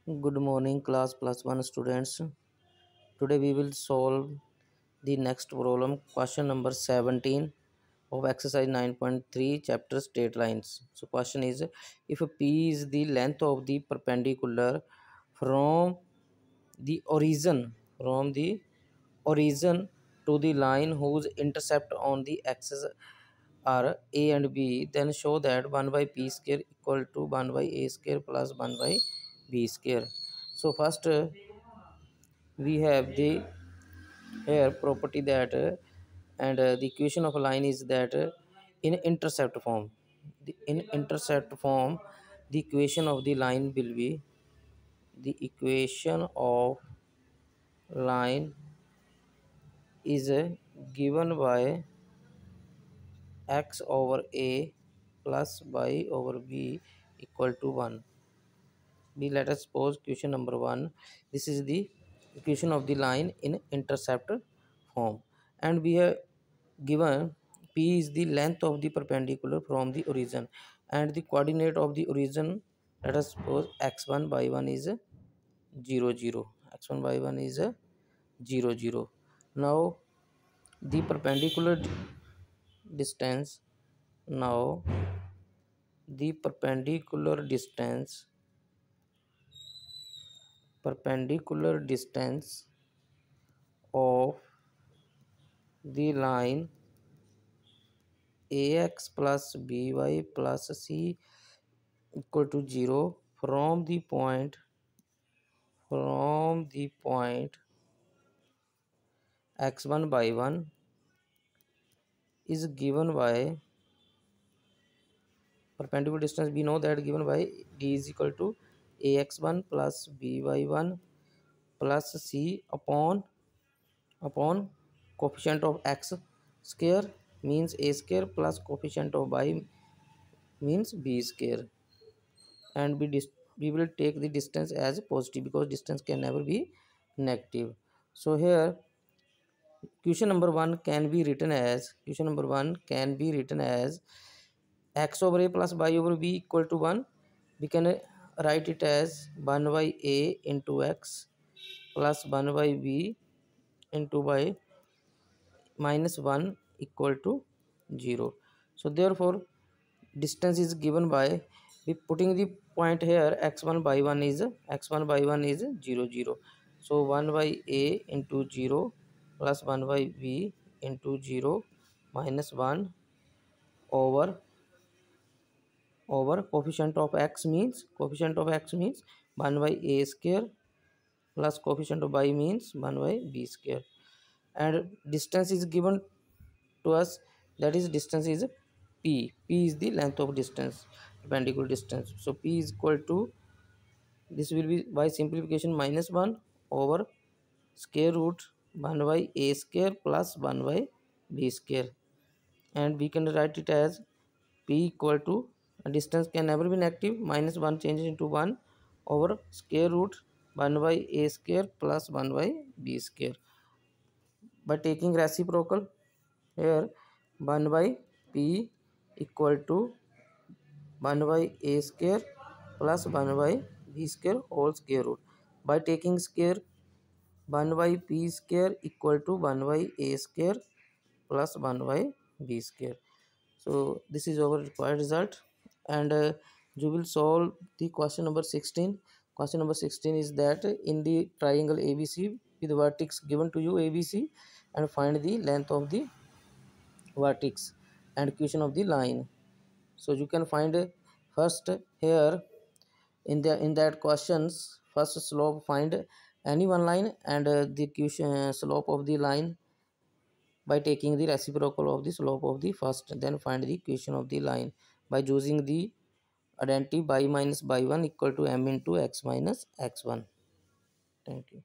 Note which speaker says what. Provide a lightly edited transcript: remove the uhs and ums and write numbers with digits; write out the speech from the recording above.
Speaker 1: Good morning, class plus one students. Today we will solve the next problem, question number 17 of exercise 9.3, chapter straight lines. So, question is, if P is the length of the perpendicular from the origin to the line whose intercept on the axis are A and B, then show that 1 by P square equal to 1 by A square plus 1 by B square. So first we have the here property that and the equation of a line is that in intercept form the equation of the line will be the equation of line is given by x over a plus y over b equal to 1. B, let us suppose question number 1, this is the equation of the line in intercept form, and we have given P is the length of the perpendicular from the origin, and the coordinate of the origin, let us suppose x1 by 1 is 0 0, x1 by 1 is 0 0. Now the distance now the perpendicular distance of the line ax plus by plus c equal to 0 from the point x1 by 1 is given by perpendicular distance, we know that given by d is equal to ax1 plus by1 plus c upon coefficient of x square means a square plus coefficient of y means b square, and we will take the distance as positive because distance can never be negative. So here question number 1 can be written as x over a plus y over b equal to 1. We can write it as 1 by a into x plus 1 by b into y minus 1 equal to 0. So therefore distance is given by we putting the point here x1 by 1 is 0 0. So 1 by a into 0 plus 1 by b into 0 minus 1 over coefficient of x means 1 by a square plus coefficient of y means 1 by b square, and distance is given to us, that is distance is p is the length of distance, perpendicular distance. So p is equal to, this will be by simplification minus 1 over square root 1 by a square plus 1 by b square, and we can write it as p equal to, distance can never be negative, minus 1 changes into 1 over square root 1 by a square plus 1 by b square. By taking reciprocal here, 1 by p equal to 1 by a square plus 1 by b square whole square root. By taking square, 1 by p square equal to 1 by a square plus 1 by b square. So this is our required result, and you will solve the question number 16. Question number 16 is that in the triangle ABC with vertex given to you ABC, and find the length of the vertex and equation of the line. So you can find first here in that questions, first slope, find any one line and the equation slope of the line by taking the reciprocal of the slope of the first, then find the equation of the line by using the identity by minus by 1 equal to m into x minus x1. Thank you.